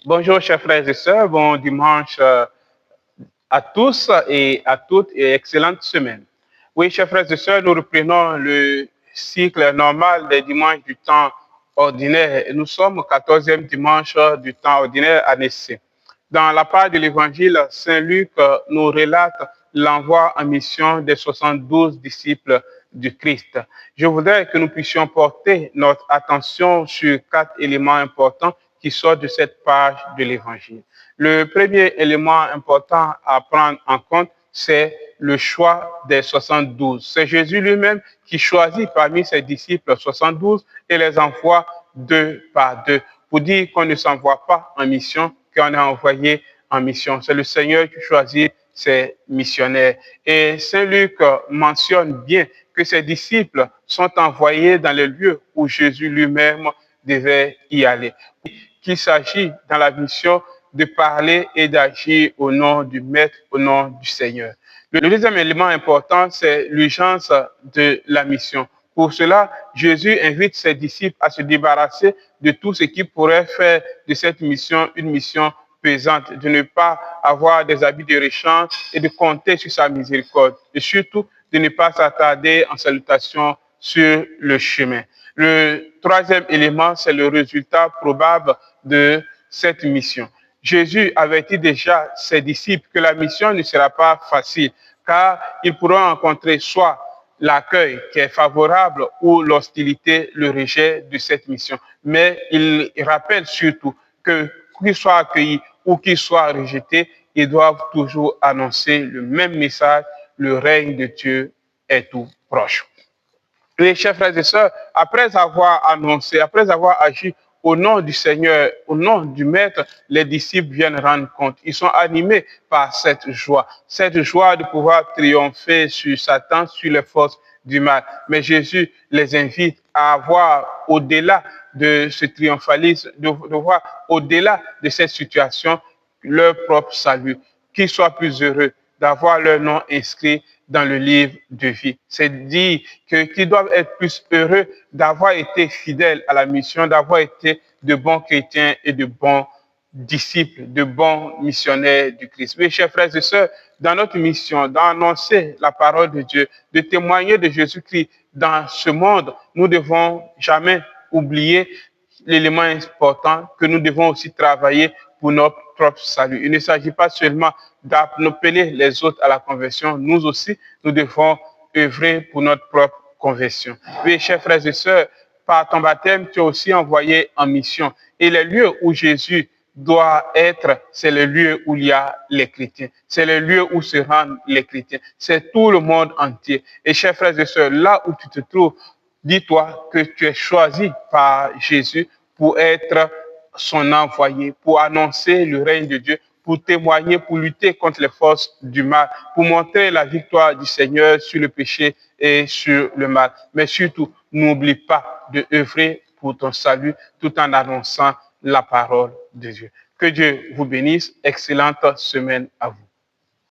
Bonjour, chers frères et sœurs. Bon dimanche à tous et à toutes et excellente semaine. Oui, chers frères et sœurs, nous reprenons le cycle normal des dimanches du temps ordinaire. Nous sommes au 14e dimanche du temps ordinaire année C. Dans la part de l'Évangile, Saint Luc nous relate l'envoi en mission des 72 disciples du Christ. Je voudrais que nous puissions porter notre attention sur 4 éléments importants qui sortent de cette page de l'Évangile. Le premier élément important à prendre en compte, c'est le choix des 72. C'est Jésus lui-même qui choisit parmi ses disciples 72 et les envoie 2 par 2 pour dire qu'on ne s'envoie pas en mission, qu'on est envoyé en mission. C'est le Seigneur qui choisit ses missionnaires. Et Saint Luc mentionne bien que ses disciples sont envoyés dans les lieux où Jésus lui-même devait y aller. Qu'il s'agit dans la mission de parler et d'agir au nom du Maître, au nom du Seigneur. Le deuxième élément important, c'est l'urgence de la mission. Pour cela, Jésus invite ses disciples à se débarrasser de tout ce qui pourrait faire de cette mission une mission pesante, de ne pas avoir des habits de rechange et de compter sur sa miséricorde. Et surtout, de ne pas s'attarder en salutation sur le chemin. Le troisième élément, c'est le résultat probable de cette mission. Jésus avertit déjà ses disciples que la mission ne sera pas facile, car ils pourront rencontrer soit l'accueil qui est favorable ou l'hostilité, le rejet de cette mission. Mais il rappelle surtout que qu'ils soient accueillis ou qu'ils soient rejetés, ils doivent toujours annoncer le même message, le règne de Dieu est tout proche. Les chers frères et sœurs, après avoir annoncé, après avoir agi au nom du Seigneur, au nom du Maître, les disciples viennent rendre compte. Ils sont animés par cette joie de pouvoir triompher sur Satan, sur les forces du mal. Mais Jésus les invite à voir au-delà de ce triomphalisme, de voir au-delà de cette situation leur propre salut, qu'ils soient plus heureux d'avoir leur nom inscrit dans le livre de vie. C'est dire qu'ils doivent être plus heureux d'avoir été fidèles à la mission, d'avoir été de bons chrétiens et de bons disciples, de bons missionnaires du Christ. Oui, chers frères et sœurs, dans notre mission, d'annoncer la parole de Dieu, de témoigner de Jésus-Christ dans ce monde, nous ne devons jamais oublier l'élément important que nous devons aussi travailler pour notre propre salut. Il ne s'agit pas seulement d'appeler les autres à la conversion, nous aussi, nous devons œuvrer pour notre propre conversion. Oui, chers frères et sœurs, par ton baptême, tu es aussi envoyé en mission. Et les lieux où Jésus doit être, c'est le lieu où il y a les chrétiens. C'est le lieu où se rendent les chrétiens. C'est tout le monde entier. Et chers frères et sœurs, là où tu te trouves, dis-toi que tu es choisi par Jésus pour être son envoyé, pour annoncer le règne de Dieu, pour témoigner, pour lutter contre les forces du mal, pour montrer la victoire du Seigneur sur le péché et sur le mal. Mais surtout, n'oublie pas de œuvrer pour ton salut tout en annonçant la parole de Dieu. Que Dieu vous bénisse. Excellente semaine à vous.